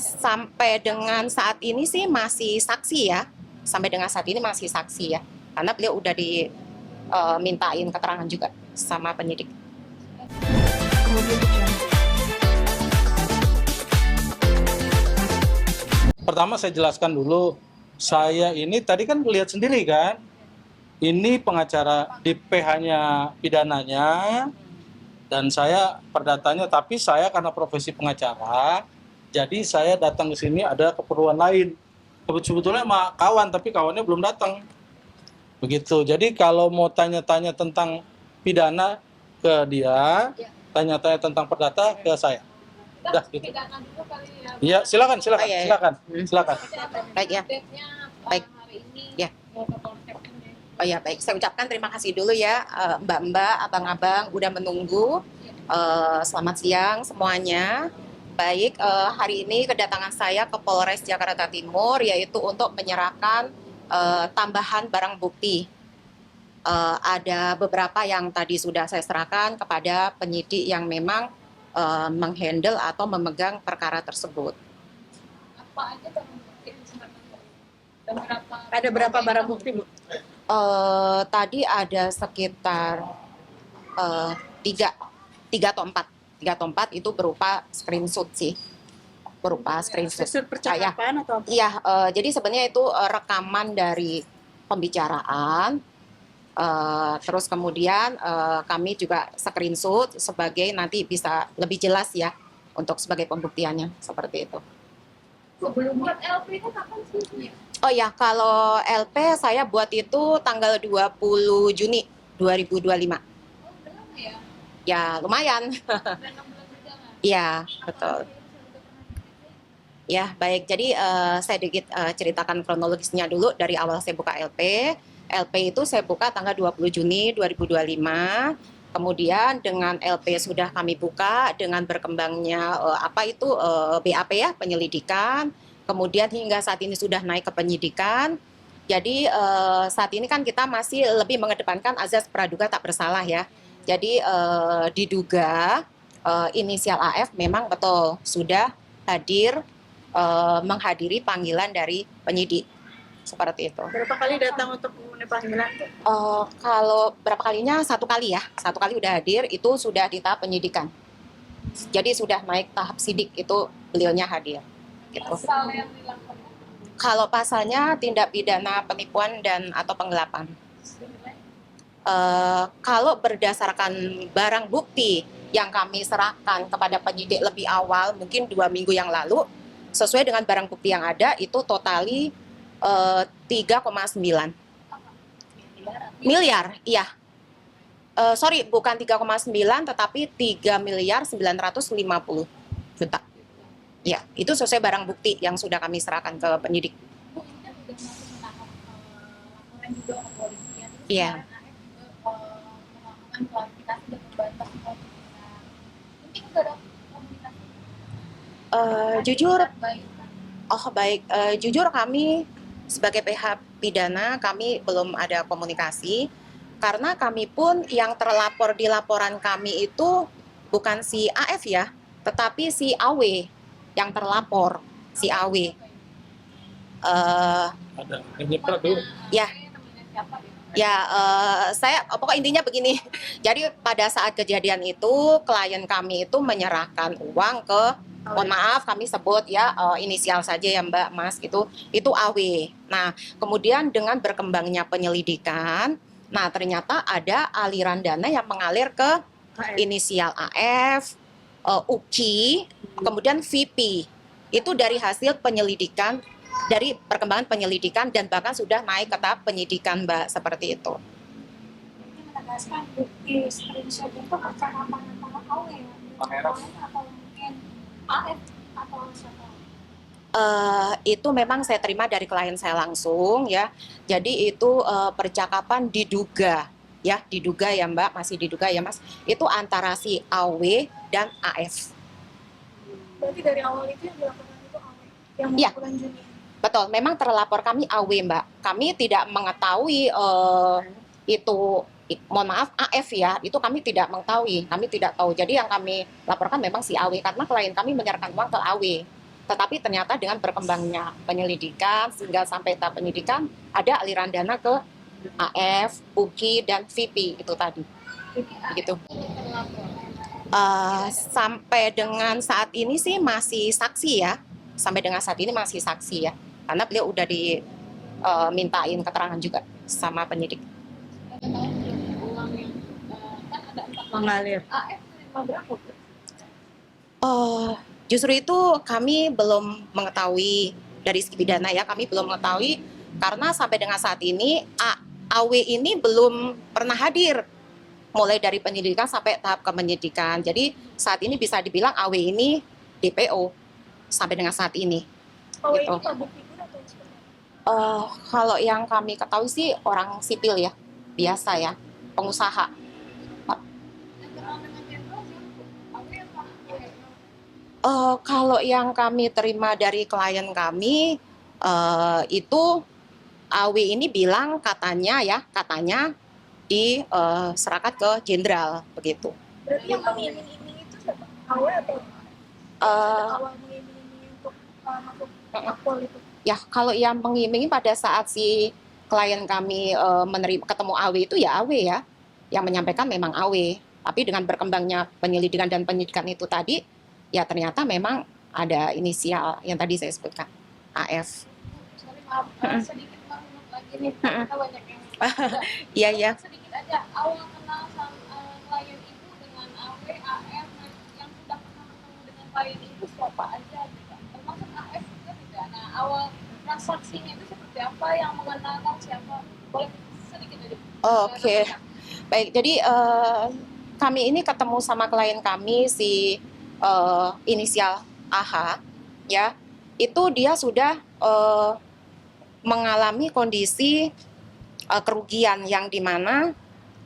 Sampai dengan saat ini sih masih saksi ya. Sampai dengan saat ini masih saksi ya. Karena beliau udah dimintain keterangan juga sama penyidik. Pertama saya jelaskan dulu, saya ini tadi kan lihat sendiri kan, ini pengacara di PH-nya pidananya, dan saya perdatanya, tapi saya karena profesi pengacara, jadi saya datang ke sini ada keperluan lain. Sebetulnya sama kawan, tapi kawannya belum datang. Begitu, jadi kalau mau tanya-tanya tentang pidana ke dia, tanya-tanya tentang perdata ke saya. Udah gitu. Iya, silakan, silakan, Oh, iya, iya. silakan, silakan. Baik ya. Baik. Ya. Oh ya, baik. Saya ucapkan terima kasih dulu ya, Mbak-mbak, abang-abang udah menunggu. Selamat siang semuanya. Baik, hari ini kedatangan saya ke Polres Jakarta Timur yaitu untuk menyerahkan tambahan barang bukti. Ada beberapa yang tadi sudah saya serahkan kepada penyidik yang memang menghandle atau memegang perkara tersebut. Apa aja barang bukti yang diserahkan? Dan Ada berapa barang bukti, Bu? Tadi ada sekitar tiga atau empat itu berupa screenshot sih, berupa screenshot. Screenshot percakapan atau apa? Iya, jadi sebenarnya itu rekaman dari pembicaraan. Terus kemudian kami juga screenshot sebagai nanti bisa lebih jelas ya untuk sebagai pembuktiannya seperti itu. Sebelum buat LP itu kapan sih? Oh ya, kalau LP saya buat itu tanggal 20 Juni 2025. Oh, belum ya? Ya, lumayan. Udah 6 bulan berjalan. Iya, betul. Ya, baik. Jadi saya sedikit ceritakan kronologisnya dulu dari awal saya buka LP. LP itu saya buka tanggal 20 Juni 2025. Kemudian dengan LP sudah kami buka dengan berkembangnya BAP ya, penyelidikan. Kemudian hingga saat ini sudah naik ke penyidikan. Jadi saat ini kan kita masih lebih mengedepankan azas praduga tak bersalah ya. Jadi diduga inisial AF memang betul sudah hadir menghadiri panggilan dari penyidik seperti itu. Berapa kali datang untuk memenuhi panggilan, Bu? Kalau berapa kalinya? Satu kali ya, satu kali udah hadir, itu sudah di tahap penyidikan. Jadi sudah naik tahap sidik itu beliaunya hadir. Gitu. Pasal yang dilakukan Kalau pasalnya tindak pidana penipuan dan atau penggelapan. Kalau berdasarkan barang bukti yang kami serahkan kepada penyidik lebih awal, mungkin 2 minggu yang lalu, sesuai dengan barang bukti yang ada itu totali 3,9 miliar, iya. Sorry, bukan 3,9 tetapi 3.950.000.000. Ya, itu sesuai barang bukti yang sudah kami serahkan ke penyidik. Bu, ini kan udah masuk ke tahap laporan juga ke polisi ya. Terus Iya. kemarin AF melakukan klarifikasi dan membantah semua pemeriksaan. Mungkin nggak ada komunikasi. Jujur, Baik. baik. Jujur kami sebagai pihak pidana kami belum ada komunikasi karena kami pun yang terlapor di laporan kami itu bukan si AF ya, tetapi si AW yang terlapor, si AW. Ada nyepret dulu. Ya. Temennya siapa gitu? Ya, pokok intinya begini. Jadi pada saat kejadian itu klien kami itu menyerahkan uang ke, mohon maaf kami sebut ya inisial saja ya Mbak Mas itu AW. Nah, kemudian dengan berkembangnya penyelidikan, nah ternyata ada aliran dana yang mengalir ke inisial AF, UKI, kemudian VP. Itu dari hasil penyelidikan, dari perkembangan penyelidikan dan bahkan sudah naik ke tahap penyidikan Mbak, seperti itu. Ini menegaskan bukti screenshot itu percakapan antara AW ya? Kamera. Atau mungkin AF atau siapa? Itu memang saya terima dari klien saya langsung ya. Jadi itu percakapan diduga ya Mbak, masih diduga ya Mas. Itu antara si AW dan AF. Berarti dari awal itu yang dilakukan itu AW yang Iya. bulan Juni. Betul, memang terlapor kami AW Mbak. Kami tidak mengetahui itu, mohon maaf AF ya, itu kami tidak mengetahui, kami tidak tahu. Jadi yang kami laporkan memang si AW karena klien kami menyerahkan uang ke AW. Tetapi ternyata dengan berkembangnya penyelidikan sehingga sampai tahap penyidikan ada aliran dana ke AF, UKI, dan VP itu tadi. Begitu. Sampai dengan saat ini sih masih saksi ya. Sampai dengan saat ini masih saksi ya. Karena beliau udah dimintain keterangan juga sama penyidik. Uang yang kan ada 4 Mengalir. AF terima berapa? Justru itu kami belum mengetahui dari segi pidana ya, kami belum mengetahui karena sampai dengan saat ini AW ini belum pernah hadir mulai dari penyelidikan sampai tahap kepenyidikan. Jadi saat ini bisa dibilang AW ini DPO sampai dengan saat ini. Kalau Gitu. ini public figure atau seperti apa? Kalau yang kami ketahui sih orang sipil ya, biasa ya, pengusaha. Yang kenal dengan jenderal siapa? AW apa? Kalau yang kami terima dari klien kami itu AW ini bilang katanya diserahkan ke jenderal begitu. Berarti yang mengiming-iming itu siapa? AW atau awal mengiming-iming untuk masuk akpol itu? Ya kalau yang mengimingi pada saat si klien kami ketemu AW itu ya AW ya, yang menyampaikan memang AW. Tapi dengan berkembangnya penyelidikan dan penyidikan itu tadi, ya ternyata memang ada inisial yang tadi saya sebutkan, AF. Sorry maaf, sedikit menurut lagi nih, kita banyak yang Iya ya. sedikit aja awal kenal sama klien ibu dengan AW, AF yang sudah pernah ketemu dengan klien ibu siapa aja gitu. Termasuk AF juga tidak. Nah awal transaksinya itu seperti apa, yang mengenalkan siapa? Boleh sedikit aja. Oke. Baik, jadi kami ini ketemu sama klien kami si inisial AH ya. Itu dia sudah mengalami kondisi kerugian yang dimana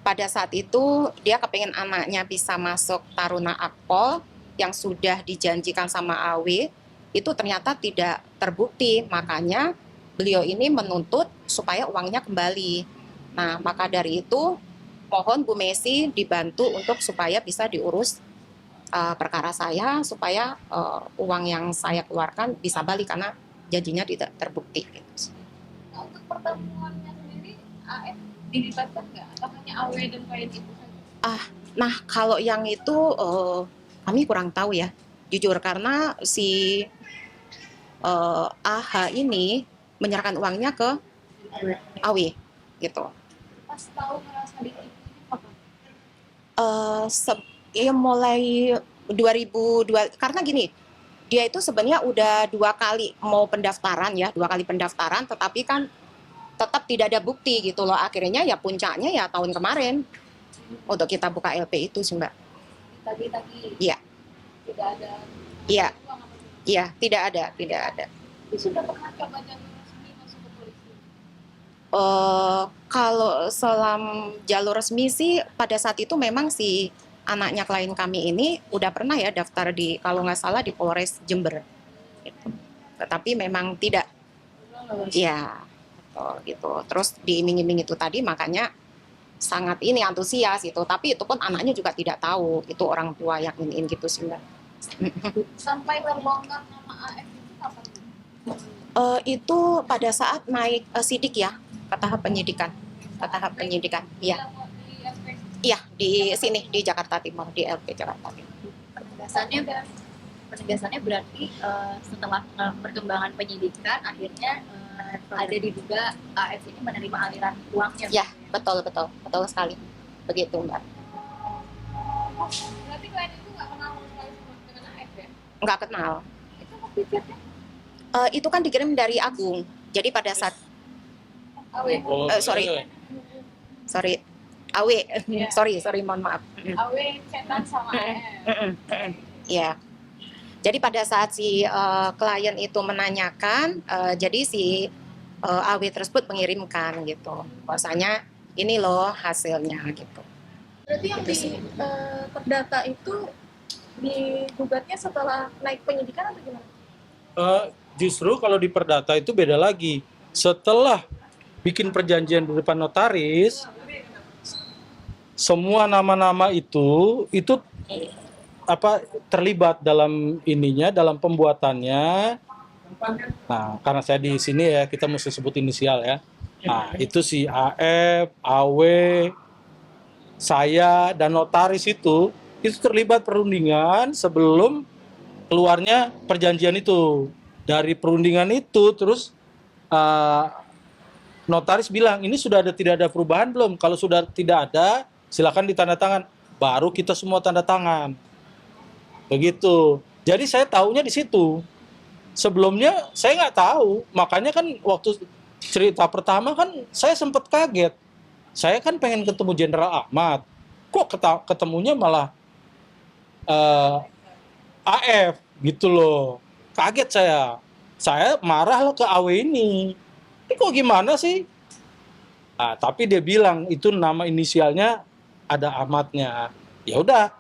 pada saat itu dia kepingin anaknya bisa masuk Taruna Akpol yang sudah dijanjikan sama AW, itu ternyata tidak terbukti, makanya beliau ini menuntut supaya uangnya kembali. Nah, maka dari itu mohon Bu Messi dibantu untuk supaya bisa diurus perkara saya, supaya uang yang saya keluarkan bisa balik karena janjinya tidak terbukti. Nah, untuk pertemuannya sendiri AF dilibatkan nggak? Atau hanya AW dan klien ibu saja? Nah, kalau yang itu kami kurang tahu ya, jujur karena si AH ini menyerahkan uangnya ke AW gitu. Pas tahu merasa ditipu apa? Ya mulai 2002 karena gini, dia itu sebenarnya udah 2 kali mau pendaftaran ya, 2 kali pendaftaran, tetapi kan tetap tidak ada bukti gitu loh. Akhirnya ya puncaknya ya tahun kemarin untuk kita buka LP itu sih Mbak. Tagi-tagi. Iya. Tidak ada. Iya. Uang apa gitu. Iya, tidak ada. Tapi sudah pernah coba jalur resmi masuk ke polisi? Kalau jalur resmi sih pada saat itu memang si anaknya klien kami ini udah pernah ya daftar di, kalau nggak salah, di Polres Jember. Gitu. Tetapi memang tidak. Iya. Gitu. Terus diiming-iming itu tadi, makanya sangat ini antusias itu. Tapi itu pun anaknya juga tidak tahu itu orang tua yang ini gitu sih Mbak. Sampai terbongkar nama AF itu kapan? Itu pada saat naik sidik ya, ke tahap penyidikan. Iya. Di LP. Iya, di sini di Jakarta Timur, di LP Jakarta Timur. Penegasannya berarti setelah perkembangan penyidikan akhirnya ada diduga AF ini menerima aliran uangnya. Ya, betul sekali. Begitu Mbak. Berarti klien itu nggak kenal sekali dengan AF ya? Nggak kenal. Itu bukti chatnya Itu kan dikirim dari Agung. Jadi pada saat AW. sorry, AW, Iya. sorry, mohon maaf. AW chatan sama AF. Ya. Jadi pada saat si klien itu menanyakan, jadi si AW tersebut mengirimkan gitu. Bahwasanya ini loh hasilnya gitu. Berarti yang terdata itu digugatnya setelah naik penyidikan atau gimana? Justru kalau di perdata itu beda lagi. Setelah bikin perjanjian di depan notaris, semua nama-nama itu terlibat dalam ininya, dalam pembuatannya. Nah, karena saya di sini ya, kita mesti sebut inisial ya. Nah, itu si AF, AW, saya, dan notaris itu terlibat perundingan sebelum keluarnya perjanjian itu. Dari perundingan itu, terus notaris bilang, ini sudah tidak ada perubahan belum? Kalau sudah tidak ada, silakan ditandatangan. Baru kita semua tanda tangan. Begitu. Jadi saya tahunya di situ. Sebelumnya saya nggak tahu, makanya kan waktu cerita pertama kan saya sempat kaget. Saya kan pengen ketemu Jenderal Ahmad, kok ketemunya malah AF gitu loh. Kaget saya marah lah ke AW ini kok gimana sih? Nah, tapi dia bilang itu nama inisialnya ada Ahmadnya. Ya udah,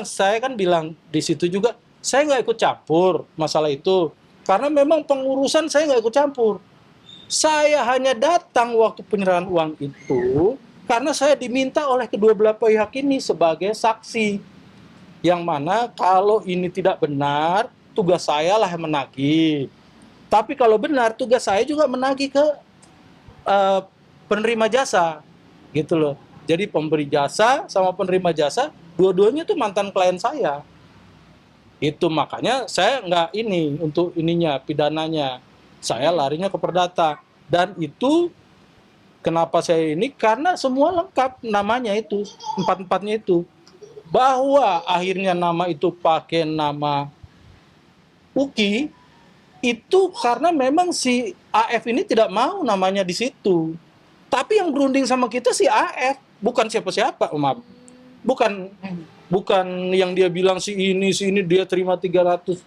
saya kan bilang di situ juga, saya nggak ikut campur masalah itu. Karena memang pengurusan saya nggak ikut campur. Saya hanya datang waktu penyerahan uang itu karena saya diminta oleh kedua belah pihak ini sebagai saksi. Yang mana kalau ini tidak benar, tugas saya lah yang menagih. Tapi kalau benar, tugas saya juga menagih ke penerima jasa. Gitu loh. Jadi pemberi jasa sama penerima jasa, dua-duanya itu mantan klien saya. Itu makanya saya nggak ini untuk ininya, pidananya. Saya larinya ke perdata. Dan itu kenapa saya ini? Karena semua lengkap namanya itu, empat-empatnya itu. Bahwa akhirnya nama itu pakai nama Uki, itu karena memang si AF ini tidak mau namanya di situ. Tapi yang berunding sama kita si AF, bukan siapa-siapa, maaf. Bukan yang dia bilang si ini dia terima 300.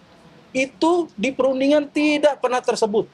Itu di perundingan tidak pernah tersebut.